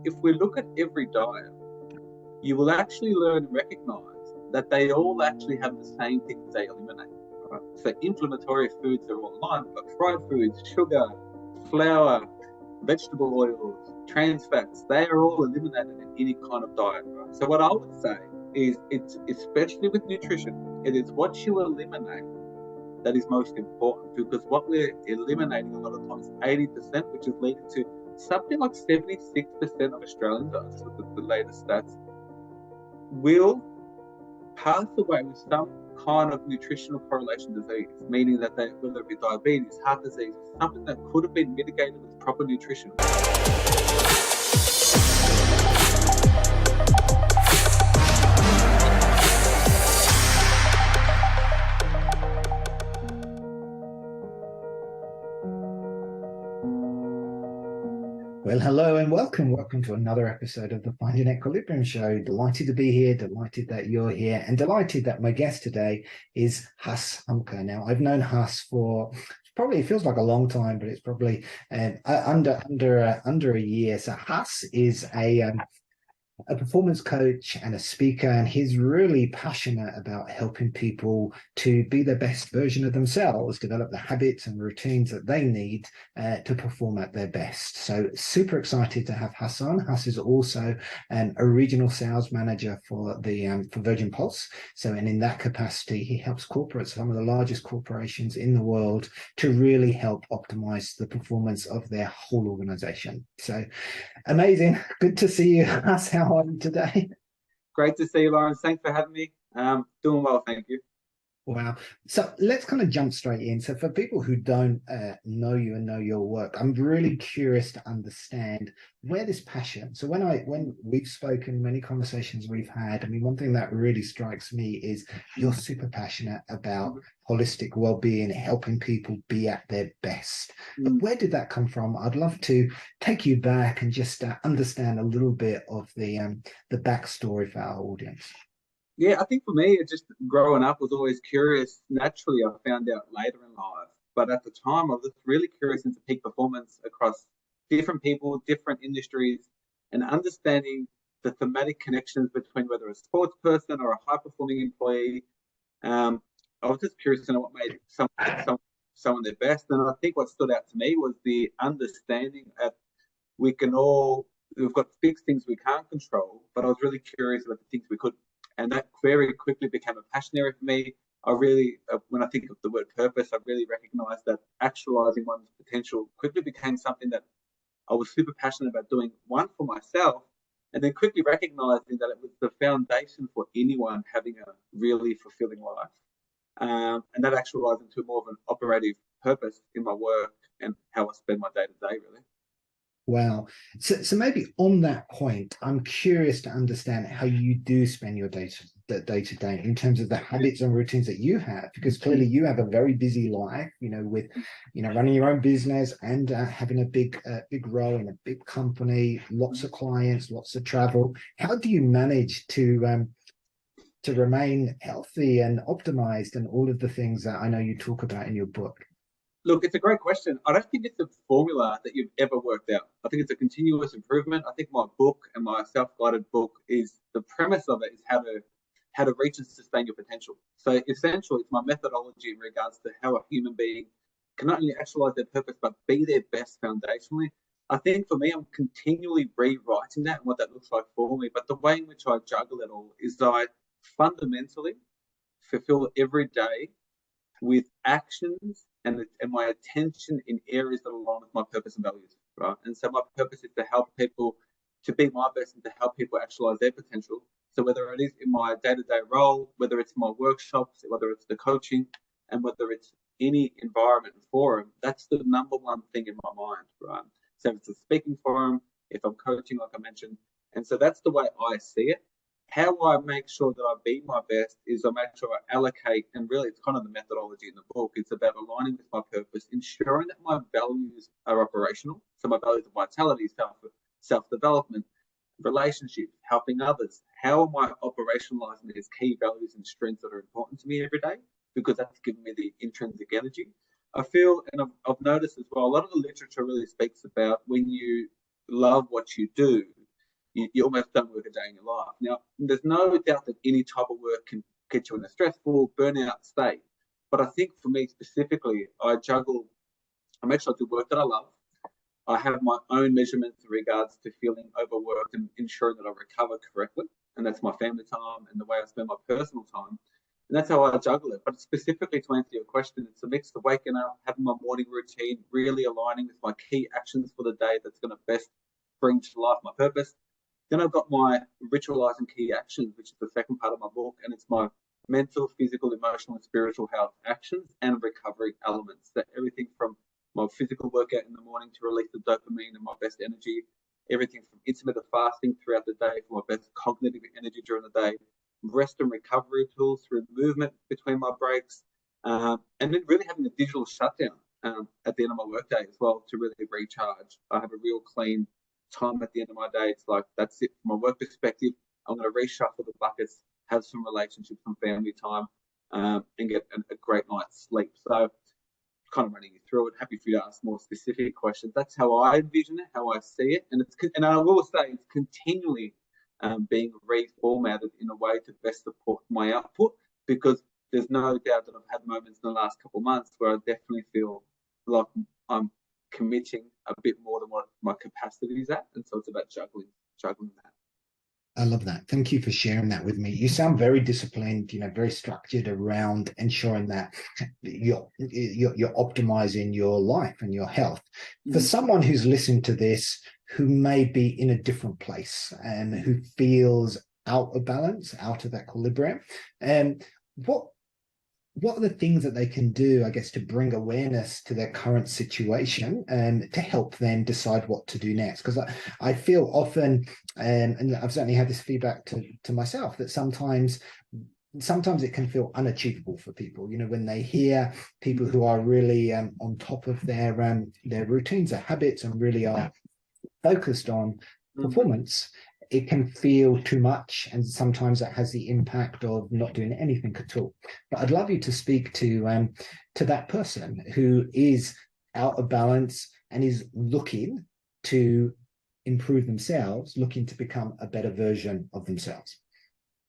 if we look at every diet, you will actually learn and recognize that they all actually have the same things they eliminate. Right? So inflammatory foods are all aligned, but fried foods, sugar, flour, vegetable oils, trans fats, they are all eliminated in any kind of diet. Right? So what I would say is it's especially with nutrition, it is what you eliminate that is most important, because what we're eliminating a lot of times 80%, which is leading to something like 76% of Australians, I just looked at the latest stats, will pass away with some kind of nutritional correlation disease, meaning that they, whether it be diabetes, heart disease, something that could have been mitigated with proper nutrition. Well, hello and welcome. Welcome to another episode of the Finding Equilibrium Show. Delighted to be here, delighted that you're here, and delighted that my guest today is Hussein Hamka. Now, I've known Hus for probably, it feels like a long time, but it's probably under a year. So Hus is a performance coach and a speaker, and he's really passionate about helping people to be the best version of themselves, develop the habits and routines that they need to perform at their best. So super excited to have Hus on. Hus is also a regional sales manager for the for Virgin Pulse. So, and in that capacity, he helps corporates, some of the largest corporations in the world, to really help optimize the performance of their whole organization. So amazing. Good to see you. Hus, how are you today? Great to see you, Lawrence. Thanks for having me. Doing well, thank you. Wow. So let's kind of jump straight in. So for people who don't know you and know your work, I'm really curious to understand where this passion. So when we've spoken, many conversations we've had, I mean, one thing that really strikes me is you're super passionate about holistic well-being, helping people be at their best. But where did that come from? I'd love to take you back and just understand a little bit of the backstory for our audience. Yeah, I think for me, it just growing up was always curious. Naturally, I found out later in life, but at the time, I was really curious into peak performance across different people, different industries, and understanding the thematic connections between whether a sports person or a high-performing employee. I was just curious to know what made someone their best, and I think what stood out to me was the understanding that we've got fixed things we can't control, but I was really curious about the things we could. And that very quickly became a passion area for me. I really, when I think of the word purpose, I really recognized that actualizing one's potential quickly became something that I was super passionate about doing, one for myself, and then quickly recognizing that it was the foundation for anyone having a really fulfilling life. And that actualized into more of an operative purpose in my work and how I spend my day to day, really. Wow. So maybe on that point, I'm curious to understand how you do spend your day to day in terms of the habits and routines that you have, because clearly you have a very busy life, with, running your own business and having a big role in a big company, lots of clients, lots of travel. How do you manage to remain healthy and optimized and all of the things that I know you talk about in your book? Look, it's a great question. I don't think it's a formula that you've ever worked out. I think it's a continuous improvement. I think my book and my self-guided book is the premise of it is how to reach and sustain your potential. So essentially, it's my methodology in regards to how a human being can not only actualize their purpose but be their best foundationally. I think for me, I'm continually rewriting that and what that looks like for me. But the way in which I juggle it all is that I fundamentally fulfill every day with actions and my attention in areas that align with my purpose and values, right? And so my purpose is to help people to be my best and to help people actualize their potential. So whether it is in my day-to-day role, whether it's my workshops, whether it's the coaching, and whether it's any environment and forum, that's the number one thing in my mind, right? So if it's a speaking forum, if I'm coaching, like I mentioned, and so that's the way I see it. How I make sure that I be my best is I make sure I allocate, and really it's kind of the methodology in the book. It's about aligning with my purpose, ensuring that my values are operational. So my values of vitality, self-development, relationships, helping others. How am I operationalizing these key values and strengths that are important to me every day? Because that's giving me the intrinsic energy. I feel, and I've noticed as well, a lot of the literature really speaks about when you love what you do, you almost don't work a day in your life. Now, there's no doubt that any type of work can get you in a stressful, burnout state. But I think for me specifically, I make sure I do work that I love. I have my own measurements in regards to feeling overworked and ensuring that I recover correctly. And that's my family time and the way I spend my personal time. And that's how I juggle it. But specifically to answer your question, it's a mix of waking up, having my morning routine, really aligning with my key actions for the day that's going to best bring to life my purpose. Then I've got my ritualizing key actions, which is the second part of my book, and it's my mental, physical, emotional, and spiritual health actions and recovery elements. So everything from my physical workout in the morning to release the dopamine and my best energy, everything from intermittent fasting throughout the day for my best cognitive energy during the day, rest and recovery tools through movement between my breaks, and then really having a digital shutdown at the end of my workday as well to really recharge. I have a real clean time at the end of my day. It's like, that's it from a work perspective. I'm going to reshuffle the buckets, have some relationships, some family time, and get a great night's sleep. So kind of running you through it. Happy for you to ask more specific questions. That's how I envision it, how I see it. And I will say it's continually being reformatted in a way to best support my output, because there's no doubt that I've had moments in the last couple of months where I definitely feel like I'm committing a bit more than what my capacity is at. And so it's about juggling that. I love that. Thank you for sharing that with me. You sound very disciplined, very structured around ensuring that you're optimizing your life and your health. For someone who's listening to this, who may be in a different place and who feels out of balance, out of equilibrium, what are the things that they can do, I guess, to bring awareness to their current situation and to help them decide what to do next? Because I feel often, and I've certainly had this feedback to myself, that sometimes it can feel unachievable for people, when they hear people who are really on top of their routines, their habits, and really are focused on performance. It can feel too much, and sometimes that has the impact of not doing anything at all. But I'd love you to speak to that person who is out of balance and is looking to improve themselves, looking to become a better version of themselves.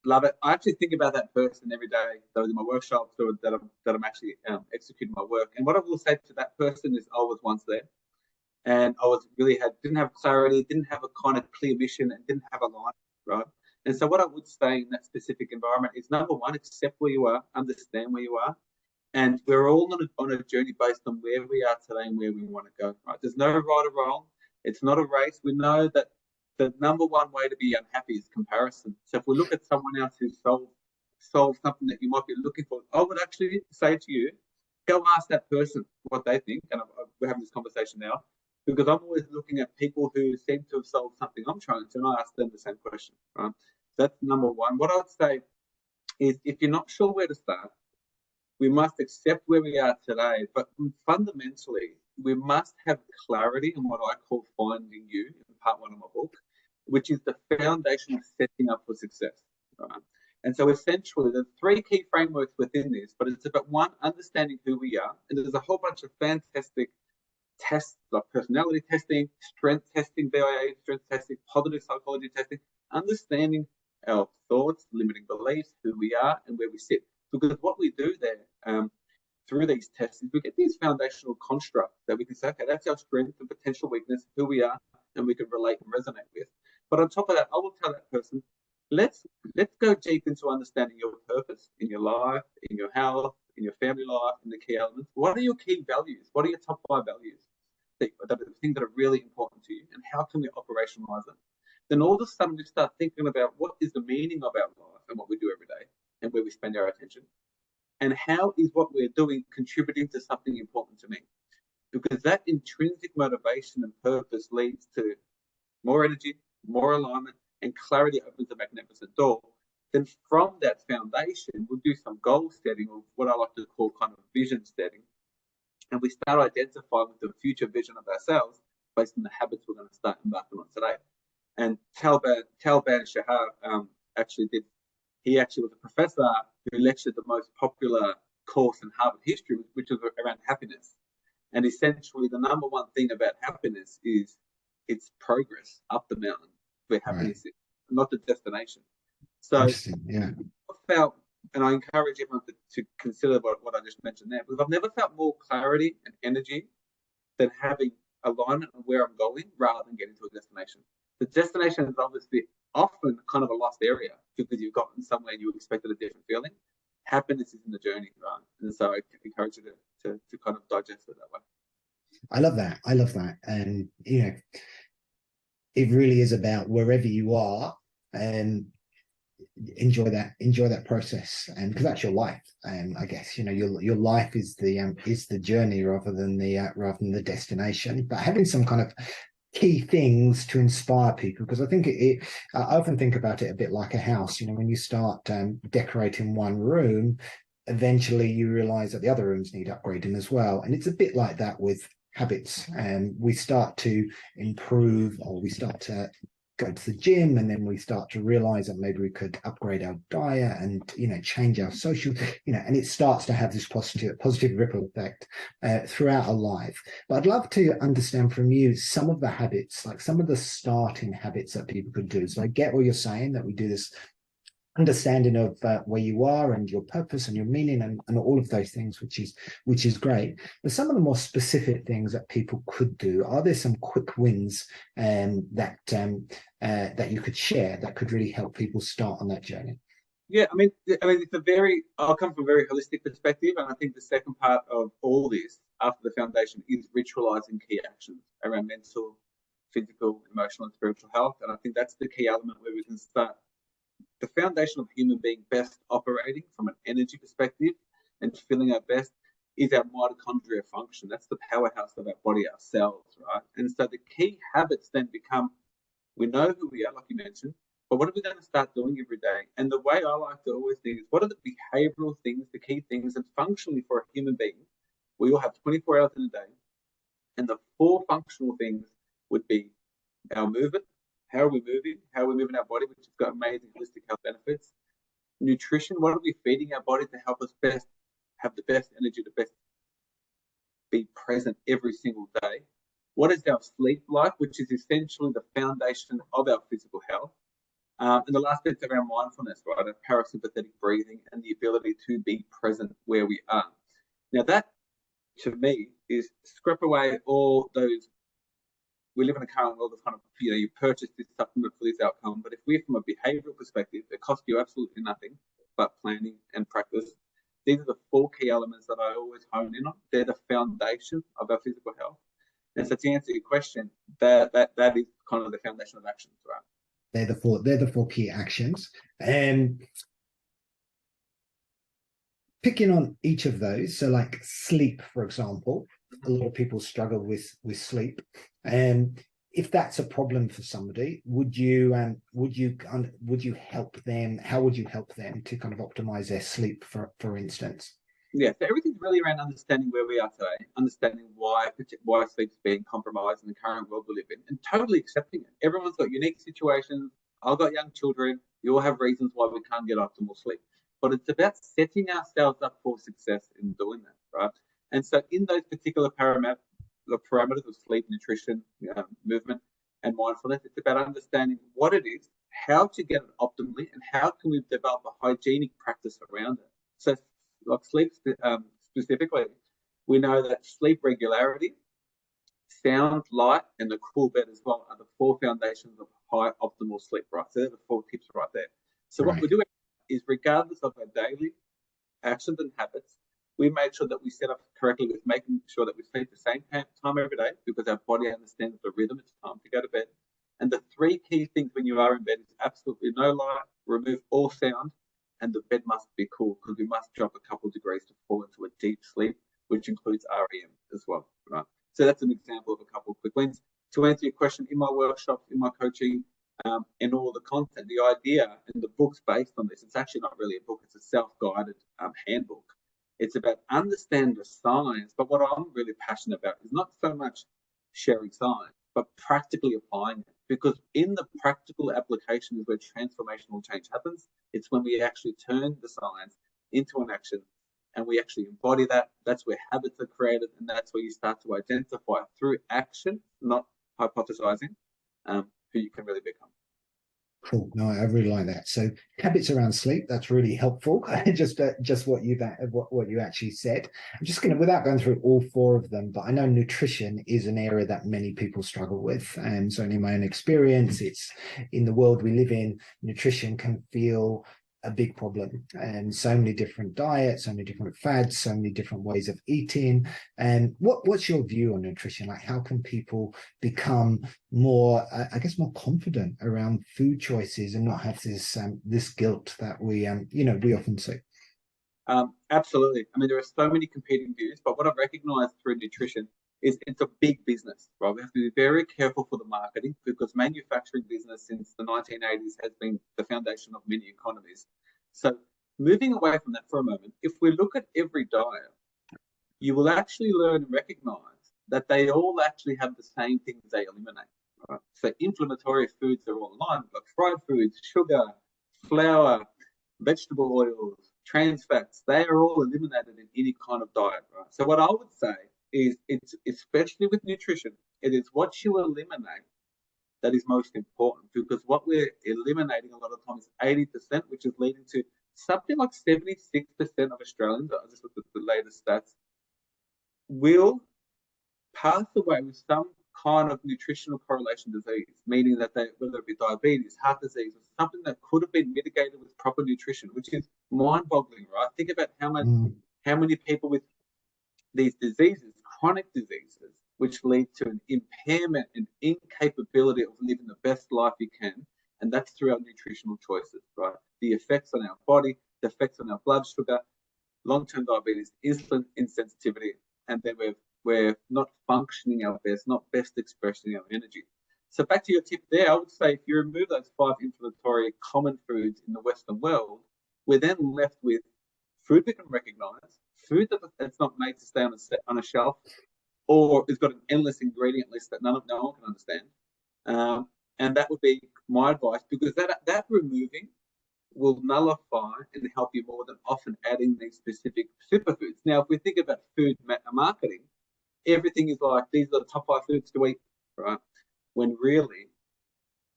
Love it. I actually think about that person every day, those in my workshops or that I'm actually executing my work. And what I will say to that person is, I was once there. And I didn't have clarity, didn't have a kind of clear mission, and didn't have a line, right? And so what I would say in that specific environment is, number one, accept where you are, understand where you are. And we're all on a journey based on where we are today and where we want to go, right? There's no right or wrong. It's not a race. We know that the number one way to be unhappy is comparison. So if we look at someone else who's solved something that you might be looking for, I would actually say to you, go ask that person what they think. And we're having this conversation now, because I'm always looking at people who seem to have solved something I'm trying to, and I ask them the same question, right? So that's number one. What I'd say is, if you're not sure where to start, we must accept where we are today, but fundamentally, we must have clarity in what I call finding you in part one of my book, which is the foundation of setting up for success, right? And so essentially, there's three key frameworks within this, but it's about, one, understanding who we are. And there's a whole bunch of fantastic tests like personality testing, strength testing, BIA, strength testing, positive psychology testing, understanding our thoughts, limiting beliefs, who we are, and where we sit. Because what we do there through these tests is we get these foundational constructs that we can say, okay, that's our strength and potential weakness, who we are, and we can relate and resonate with. But on top of that, I will tell that person, let's go deep into understanding your purpose in your life, in your health, in your family life, in the key elements. What are your key values? What are your top 5 values? The things that are really important to you, and how can we operationalize them? Then all of a sudden we start thinking about what is the meaning of our life and what we do every day and where we spend our attention, and how is what we're doing contributing to something important to me? Because that intrinsic motivation and purpose leads to more energy, more alignment, and clarity opens a magnificent door. Then from that foundation, we'll do some goal setting, or what I like to call kind of vision setting. And we start identifying with the future vision of ourselves based on the habits we're going to start embarking on today. And Talban Shahar he actually was a professor who lectured the most popular course in Harvard history, which was around happiness. And essentially the number one thing about happiness is it's progress up the mountain. where Right. happiness is, not the destination. So Interesting. Yeah. I felt, and I encourage everyone to consider what I just mentioned there, because I've never felt more clarity and energy than having alignment on where I'm going rather than getting to a destination. The destination is obviously often kind of a lost area because you've gotten somewhere and you expected a different feeling. Happiness is in the journey, right? And so I encourage you to kind of digest it that way. I love that. I love that. And, it really is about wherever you are, and enjoy that process, and because that's your life. And I guess your life is the journey rather than the destination, but having some kind of key things to inspire people, because I think I often think about it a bit like a house. When you start decorating one room, eventually you realize that the other rooms need upgrading as well, and it's a bit like that with habits. And we start to improve, or we start to go to the gym, and then we start to realize that maybe we could upgrade our diet and change our social, and it starts to have this positive ripple effect throughout our life. But I'd love to understand from you some of the habits, like some of the starting habits that people could do. So I get what you're saying, that we do this understanding of where you are and your purpose and your meaning, and all of those things, which is great. But some of the more specific things that people could do, are there some quick wins that you could share that could really help people start on that journey? Yeah, I'll come from a very holistic perspective, and I think the second part of all this, after the foundation, is ritualizing key actions around mental, physical, emotional, and spiritual health. And I think that's the key element where we can start the foundation of human being best operating from an energy perspective and feeling our best is our mitochondria function. That's the powerhouse of our body, our cells, right? And so the key habits then become, we know who we are, like you mentioned, but what are we going to start doing every day? And the way I like to always think is, what are the behavioral things, the key things, and functionally for a human being, we all have 24 hours in a day. And the four functional things would be our movement. How are we moving? How are we moving our body, which has got amazing holistic health benefits? Nutrition. What are we feeding our body to help us best have the best energy to best be present every single day? What is our sleep like, which is essentially the foundation of our physical health? And the last bit's around mindfulness, right? Our parasympathetic breathing and the ability to be present where we are. Now, that to me is scrap away all those. We live in a current world of kind of, you purchase this supplement for this outcome. But if we're from a behavioral perspective, it costs you absolutely nothing but planning and practice. These are the four key elements that I always hone in on. They're the foundation of our physical health. And so to answer your question, that is kind of the foundation of actions, right? They're the four key actions. And picking on each of those, so like sleep, for example, a lot of people struggle with sleep. And if that's a problem for somebody, would you help them? How would you help them to kind of optimize their sleep, for instance? Yeah, so everything's really around understanding where we are today, understanding why sleep's being compromised in the current world we live in, and totally accepting it. Everyone's got unique situations. I've got young children. You all have reasons why we can't get optimal sleep. But it's about setting ourselves up for success in doing that, right? And so in those particular parameters of sleep, nutrition, movement, and mindfulness, it's about understanding what it is, how to get it optimally, and how can we develop a hygienic practice around it. So like sleep specifically, we know that sleep regularity, sound, light, and the cool bed as well are the four foundations of high optimal sleep, right? So they're the four tips right there. So what Right. we do is, regardless of our daily actions and habits, we make sure that we set up correctly with making sure that we sleep the same time every day, because our body understands the rhythm. It's time to go to bed. And the three key things when you are in bed is absolutely no light, remove all sound, and the bed must be cool, because we must drop a couple of degrees to fall into a deep sleep, which includes REM as well, right? So that's an example of a couple of quick wins. To answer your question, in my workshops, in my coaching, and all the content, the idea and the book's based on this. It's actually not really a book, it's a self-guided handbook. It's about understanding the science, but what I'm really passionate about is not so much sharing science, but practically applying it. Because in the practical application is where transformational change happens. It's when we actually turn the science into an action and we actually embody that. That's where habits are created, and that's where you start to identify through action, not hypothesizing, who you can really become. Cool. No, I really like that. So habits around sleep, that's really helpful. Just what you actually said. I'm just gonna, without going through all four of them, but I know nutrition is an area that many people struggle with. And so in my own experience, it's in the world we live in, nutrition can feel a big problem. And so many different diets, so many different fads, so many different ways of eating. And what's your view on nutrition? Like how can people become more, I guess, more confident around food choices and not have this guilt that we often see. Absolutely. I mean, there are so many competing views, but what I've recognized through nutrition is it's a big business, right? We have to be very careful for the marketing because manufacturing business since the 1980s has been the foundation of many economies. So moving away from that for a moment, if we look at every diet, you will actually learn and recognize that they all actually have the same things they eliminate. Right? So inflammatory foods are all aligned, like fried foods, sugar, flour, vegetable oils, trans fats, they are all eliminated in any kind of diet. Right? So what I would say is it's especially with nutrition, it is what you eliminate that is most important because what we're eliminating a lot of times is 80%, which is leading to something like 76% of Australians, I just looked at the latest stats, will pass away with some kind of nutritional correlation disease, meaning that they, whether it be diabetes, heart disease, or something that could have been mitigated with proper nutrition, which is mind-boggling, right? Think about how many people with these diseases, chronic diseases, which lead to an impairment and incapability of living the best life you can, and that's through our nutritional choices, right? The effects on our body, the effects on our blood sugar, long-term diabetes, insulin insensitivity, and then we're not functioning our best, not best expressing our energy. So back to your tip there, I would say if you remove those 5 inflammatory common foods in the Western world, we're then left with food we can recognize, food that's not made to stay on a shelf, or it's got an endless ingredient list that no one can understand. And that would be my advice because that removing will nullify and help you more than often adding these specific superfoods. Now, if we think about food marketing, everything is like these are the top 5 foods to eat, right? When really,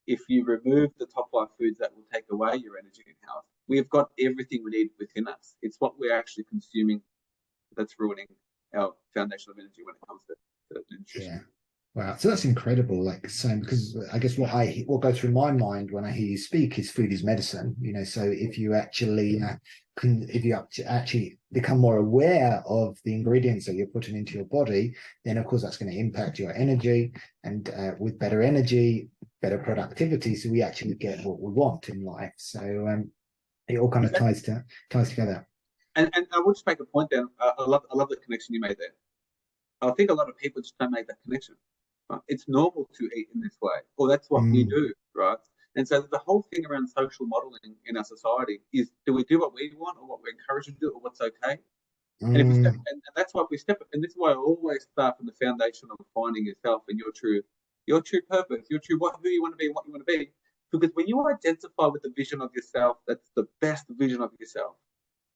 if you remove the top 5 foods that will take away your energy and health, we've got everything we need within us. It's what we're actually consuming that's ruining our foundation of energy when it comes to nutrition. Yeah. Wow. So that's incredible. Like so because I guess what goes through my mind when I hear you speak is food is medicine, so if you actually actually become more aware of the ingredients that you're putting into your body, then of course that's going to impact your energy and with better energy, better productivity. So we actually get what we want in life. So it all kind of Exactly. ties together. And I would just make a point there. I love the connection you made there. I think a lot of people just don't make that connection. Right? It's normal to eat in this way, or that's what we Mm, do, right? And so the whole thing around social modeling in our society is: do we do what we want, or what we're encouraged to do, or what's okay? And if we step, mm, and that's why we step, and this is why I always start from the foundation of finding yourself and your true purpose, your true who you want to be, and what you want to be. Because when you identify with the vision of yourself, that's the best vision of yourself.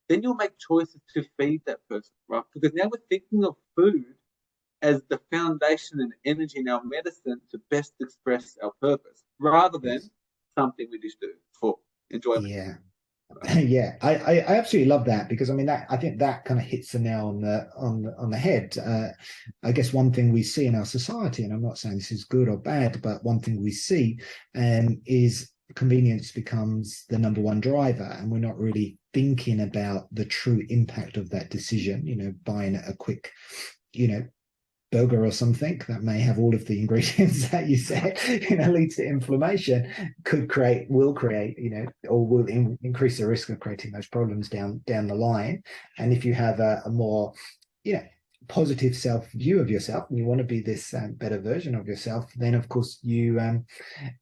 Then you'll make choices to feed that person, right? Because now we're thinking of food as the foundation and energy in our medicine to best express our purpose, rather than yes. something we just do for enjoyment. Yeah. Right? Yeah, I absolutely love that because I mean that I think that kind of hits the nail on the head. I guess one thing we see in our society, and I'm not saying this is good or bad, but one thing we see is convenience becomes the number one driver, and we're not really thinking about the true impact of that decision. Buying a quick, you know, burger or something that may have all of the ingredients that you said, leads to inflammation, will create, or will increase the risk of creating those problems down the line. And if you have a more, you know, positive self view of yourself, and you want to be this better version of yourself, then of course you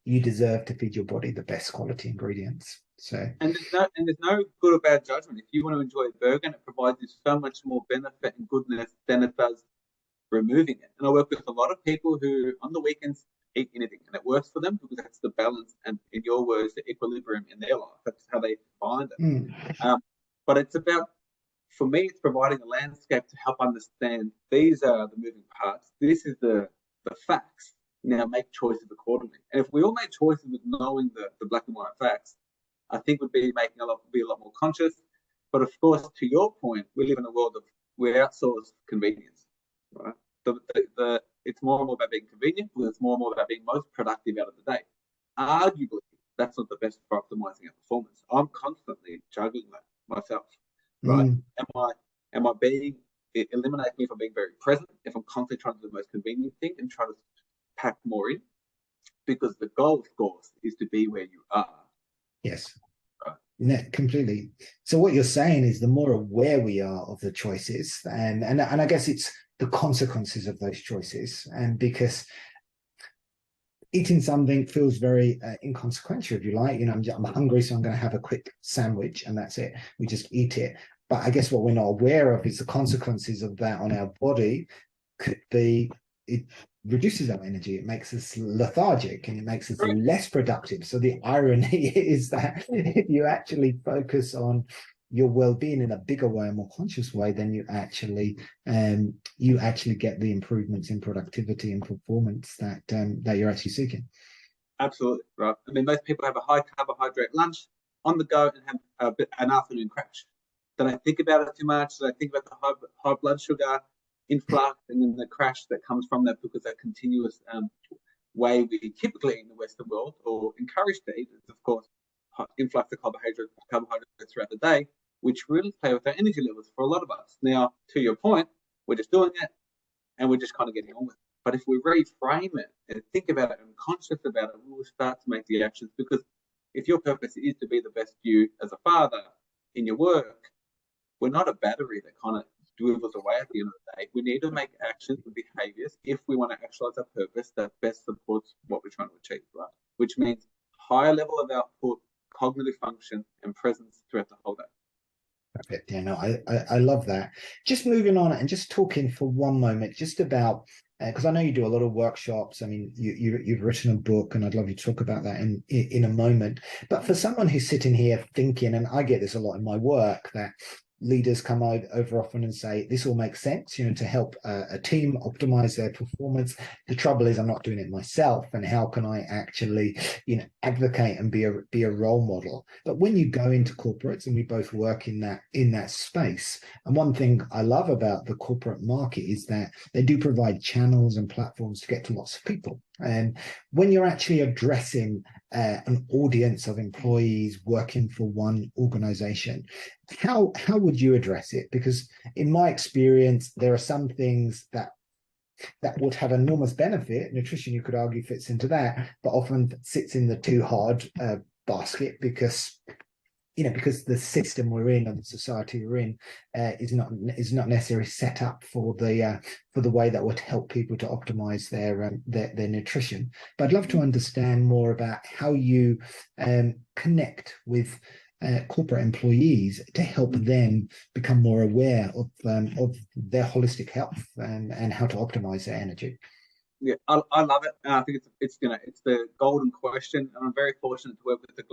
deserve to feed your body the best quality ingredients. So There's no good or bad judgment. If you want to enjoy a burger and it provides you so much more benefit and goodness than it does removing it. And I work with a lot of people who on the weekends eat anything and it works for them because that's the balance and in your words, the equilibrium in their life. That's how they find it. Um, but it's about, for me, it's providing a landscape to help understand these are the moving parts. This is the facts. Now make choices accordingly. And if we all made choices with knowing the black and white facts, I think we'd be be a lot more conscious. But of course, to your point, we live in a world of we outsource convenience, right? It's more and more about being convenient, because it's more and more about being most productive out of the day. Arguably, that's not the best for optimizing our performance. I'm constantly juggling that myself, right? Mm. Am I being it eliminates me from being very present if I'm constantly trying to do the most convenient thing and try to pack more in, because the goal, of course, is to be where you are. Yes. Right? No, completely. So what you're saying is the more aware we are of the choices, and I guess it's the consequences of those choices, and because eating something feels very inconsequential, if you like. I'm hungry, so I'm going to have a quick sandwich, and that's it. We just eat it. But I guess what we're not aware of is the consequences of that on our body. Could be it reduces our energy, it makes us lethargic, and it makes us Right. less productive. So the irony is that if you actually focus on your well-being in a bigger way, a more conscious way, then you actually get the improvements in productivity and performance that you're actually seeking. Absolutely, right. I mean, most people have a high carbohydrate lunch on the go and have an afternoon crash. They don't think about it too much. They think about the high blood sugar influx and then the crash that comes from that, because that continuous way we typically in the Western world or encouraged to eat is, of course, influx of carbohydrates throughout the day, which really play with our energy levels for a lot of us. Now, to your point, we're just doing it and we're just kind of getting on with it. But if we reframe it and think about it and conscious about it, we will start to make the actions. Because if your purpose is to be the best you as a father in your work, we're not a battery that kind of dwindles away at the end of the day. We need to make actions and behaviors if we want to actualize our purpose that best supports what we're trying to achieve, right? Which means higher level of output, cognitive function, and presence throughout the whole day. Perfect. Yeah, no, I love that. Just moving on and just talking for one moment, just about because I know you do a lot of workshops. I mean, you've written a book, and I'd love you to talk about that in a moment. But for someone who's sitting here thinking, and I get this a lot in my work, that leaders come over often and say this all makes sense, to help a team optimize their performance. The trouble is I'm not doing it myself, and how can I actually advocate and be a role model? But when you go into corporates, and we both work in that space, and one thing I love about the corporate market is that they do provide channels and platforms to get to lots of people. And when you're actually addressing an audience of employees working for one organization, how would you address it? Because in my experience, there are some things that would have enormous benefit. Nutrition, you could argue, fits into that, but often sits in the too hard basket, because the system we're in, or the society we're in, is not necessarily set up for the way that would help people to optimize their nutrition. But I'd love to understand more about how you connect with corporate employees to help them become more aware of their holistic health and how to optimize their energy. Yeah, I love it. I think it's the golden question, and I'm very fortunate to work with the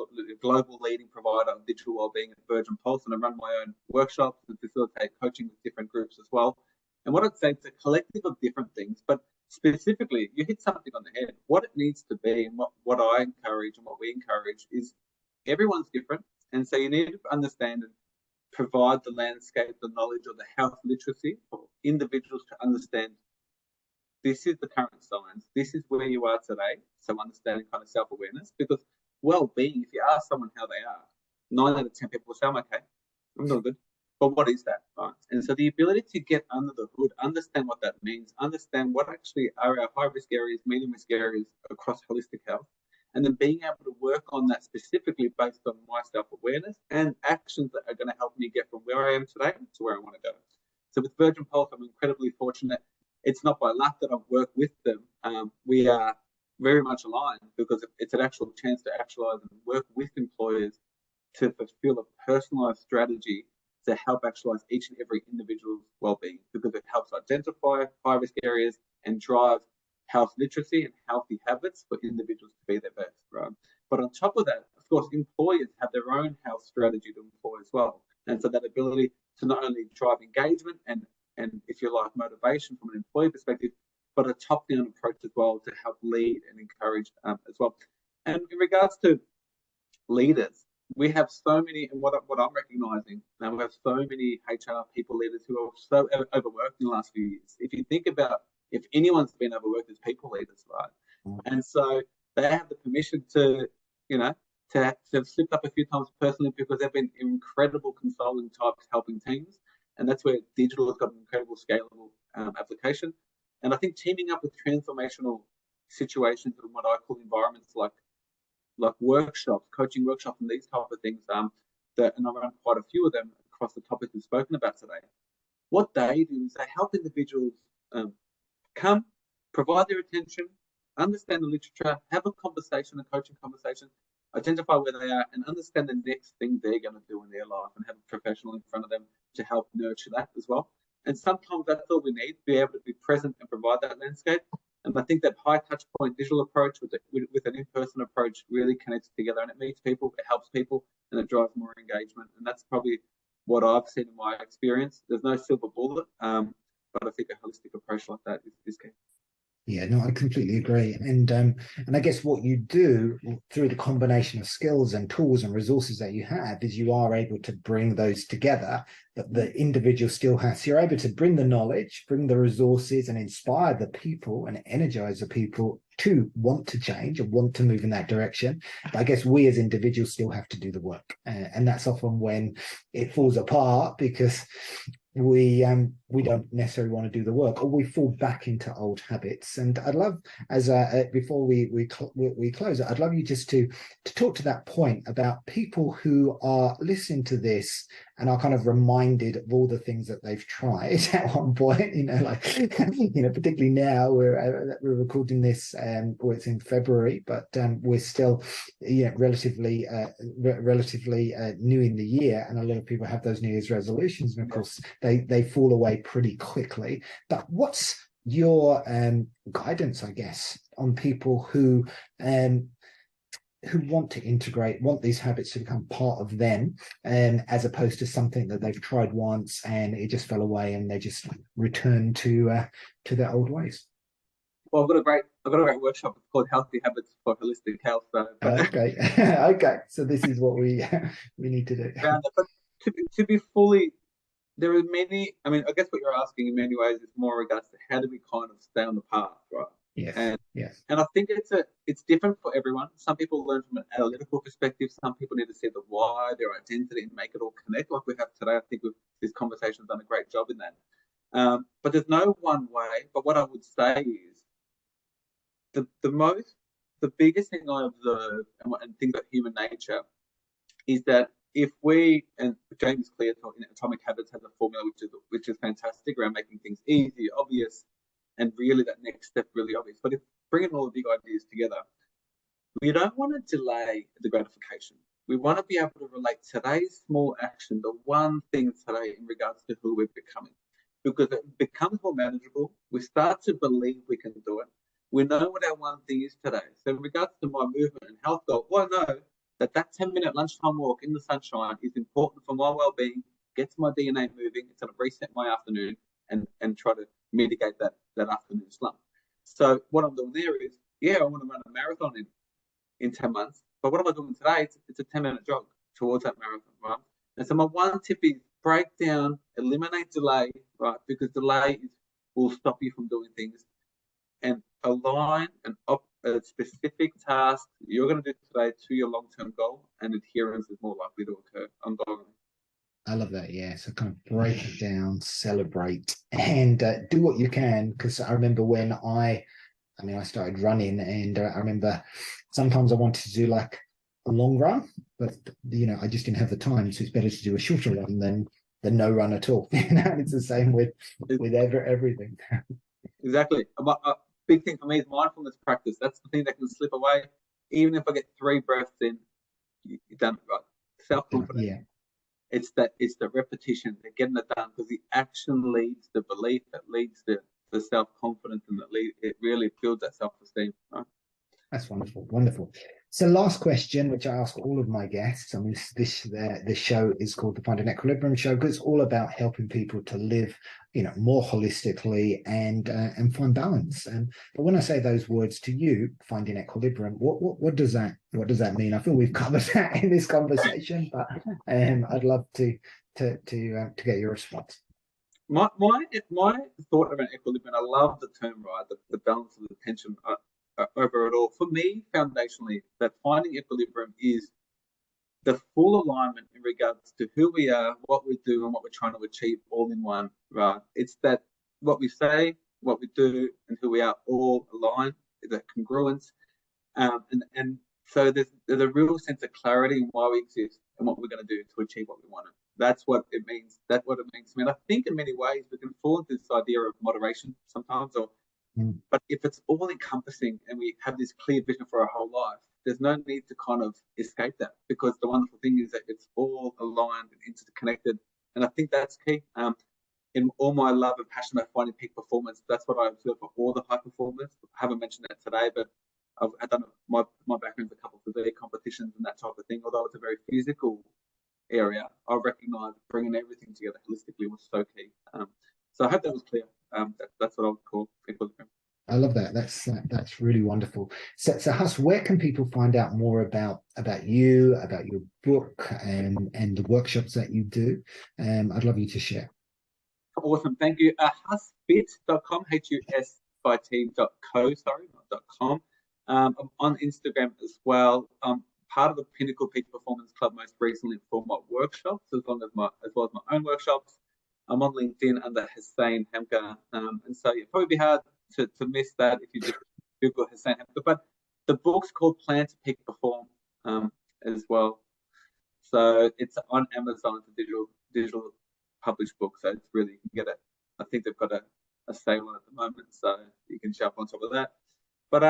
global leading provider of digital wellbeing at Virgin Pulse, and I run my own workshops and facilitate coaching with different groups as well. And what I'd say, it's a collective of different things, but specifically, you hit something on the head. What it needs to be, and what I encourage and what we encourage is everyone's different, and so you need to understand and provide the landscape, the knowledge, or the health literacy for individuals to understand. This is the current science. This is where you are today. So understanding kind of self-awareness, because well-being, if you ask someone how they are, 9 out of 10 people will say, I'm okay, I'm doing good. But what is that? Right? And so the ability to get under the hood, understand what that means, understand what actually are our high-risk areas, medium-risk areas across holistic health, and then being able to work on that specifically based on my self-awareness and actions that are going to help me get from where I am today to where I want to go. So with Virgin Pulse, I'm incredibly fortunate. It's not by luck that I've worked with them. We are very much aligned because it's an actual chance to actualize and work with employers to fulfill a personalized strategy to help actualize each and every individual's well-being, because it helps identify high-risk areas and drive health literacy and healthy habits for individuals to be their best, right? But on top of that, of course, employers have their own health strategy to employ as well. And so that ability to not only drive engagement and if you like, motivation from an employee perspective, but a top-down approach as well to help lead and encourage as well. And in regards to leaders, we have so many, and what I'm recognizing now, we have so many HR people leaders who are so overworked in the last few years. If you think about, if anyone's been overworked, it's people leaders, right? And so they have the permission to, you know, to have slipped up a few times personally because they've been incredible consulting types helping teams. And that's where digital has got an incredible scalable application. And I think teaming up with transformational situations and what I call environments like workshops, coaching workshops, and these type of things, and I run quite a few of them across the topics we've spoken about today. What they do is they help individuals come, provide their attention, understand the literature, have a conversation, a coaching conversation, identify where they are, and understand the next thing they're going to do in their life, and have a professional in front of them to help nurture that as well. And sometimes that's all we need, to be able to be present and provide that landscape. And I think that high touch point digital approach with an in-person approach really connects together, and it meets people, it helps people, and it drives more engagement. And that's probably what I've seen in my experience. There's no silver bullet, but I think a holistic approach like that is key. Yeah, no, I completely agree. And I guess what you do through the combination of skills and tools and resources that you have is you are able to bring those together, but the individual still has, so you're able to bring the knowledge, bring the resources, and inspire the people and energize the people to want to change and want to move in that direction. But I guess we as individuals still have to do the work. And that's often when it falls apart, because we don't necessarily want to do the work, or we fall back into old habits. And I'd love, as before we close, I'd love you just to talk to that point about people who are listening to this and are kind of reminded of all the things that they've tried at one point, like, particularly now we're recording this, or it's in February, but we're still, relatively new in the year, and a lot of people have those New Year's resolutions, and of course they fall away pretty quickly. But what's your guidance, I guess, on people who want to integrate, want these habits to become part of them, as opposed to something that they've tried once and it just fell away and they just return to their old ways? Well, I've got a great workshop called Healthy Habits for Holistic Health. Okay, okay. So this is what we need to do. But to be fully, there are many. I mean, I guess what you're asking in many ways is more regards to how do we kind of stay on the path, right? Yes. And I think it's different for everyone. Some people learn from an analytical perspective. Some people need to see the why, their identity, and make it all connect, like we have today. I think this conversation has done a great job in that. But there's no one way. But what I would say is the biggest thing I observe and think about human nature is that if we, and James Clear in Atomic Habits has a formula which is fantastic around making things easy, obvious, and really that next step really obvious. But if bringing all the big ideas together, we don't want to delay the gratification. We want to be able to relate today's small action, the one thing today, in regards to who we're becoming, because it becomes more manageable. We start to believe we can do it. We know what our one thing is today. So in regards to my movement and health goal, well, I know that 10-minute lunchtime walk in the sunshine is important for my well-being, gets my DNA moving, it's going to reset my afternoon and try to mitigate that afternoon slump. So what I'm doing there is, I want to run a marathon in 10 months, but what am I doing today? It's a 10-minute jog towards that marathon, right? And so my one tip is break down, eliminate delay, right? Because delay will stop you from doing things, and align a specific task you're going to do today to your long-term goal, and adherence is more likely to occur ongoing. I love that. Yeah. So kind of break it down, celebrate, and do what you can. Because I remember when I started running, and I remember sometimes I wanted to do like a long run, but I just didn't have the time. So it's better to do a shorter run than no run at all. It's the same with everything. Exactly. A big thing for me is mindfulness practice. That's the thing that can slip away. Even if I get 3 breaths in, you've done it right. Self-confidence. Yeah. It's the repetition, the getting it done, because the action leads the belief, that leads the self-confidence, and it really builds that self-esteem. Right? That's wonderful. So last question, which I ask all of my guests. I mean, this show is called the Find an Equilibrium Show because it's all about helping people to live, more holistically and find balance. But when I say those words to you, finding equilibrium, what does that mean? I feel we've covered that in this conversation, but I'd love to get your response. My thought about equilibrium, I love the term, right? The balance of the tension over it all. For me, foundationally, that finding equilibrium is the full alignment in regards to who we are, what we do, and what we're trying to achieve all in one, right? It's that what we say, what we do, and who we are all aligned, the congruence. And so there's a real sense of clarity in why we exist and what we're going to do to achieve what we want. That's what it means. That's what it means to me. And I think in many ways we can fall into this idea of moderation sometimes, but if it's all encompassing and we have this clear vision for our whole life, there's no need to kind of escape that, because the wonderful thing is that it's all aligned and interconnected. And I think that's key. In all my love and passion about finding peak performance, that's what I observe for all the high performers. I haven't mentioned that today, but I've done my background's a couple of physique competitions and that type of thing. Although it's a very physical area, I recognise bringing everything together holistically was so key. So I hope that was clear. That's what I would call equilibrium. I love that. That's really wonderful. So Huss, where can people find out more about you, about your book, and the workshops that you do? I'd love you to share. Awesome, thank you. Husfit.com, HUSFIT.co, sorry, not .com. I'm on Instagram as well. Part of the Pinnacle Peak Performance Club most recently for my workshops, as well as my own workshops. I'm on LinkedIn under Hussein Hamka, and so it'd probably be hard to miss that if you just Google Hussein Hamka. But the book's called Plan to Peak Perform as well. So it's on Amazon. It's a digital published book, so it's really, you can get it. I think they've got a sale on at the moment, so you can jump on top of that. But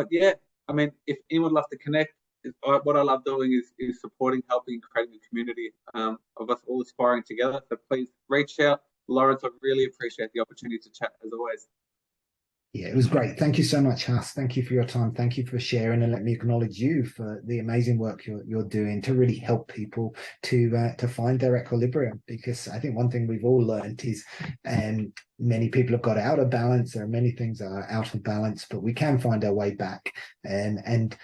yeah, I mean, if anyone would love to connect, what I love doing is supporting, helping, creating a community of us all aspiring together. So please reach out. Lawrence, I really appreciate the opportunity to chat as always. Yeah, it was great. Thank you so much, Huss. Thank you for your time. Thank you for sharing, and let me acknowledge you for the amazing work you're doing to really help people to find their equilibrium. Because I think one thing we've all learned is, many people have got out of balance. There are many things that are out of balance, but we can find our way back. And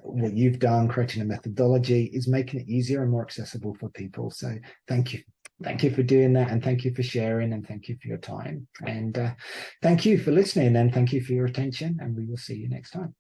what you've done, creating a methodology, is making it easier and more accessible for people. So thank you. Thank you for doing that, and thank you for sharing, and thank you for your time, and thank you for listening, and thank you for your attention, and we will see you next time.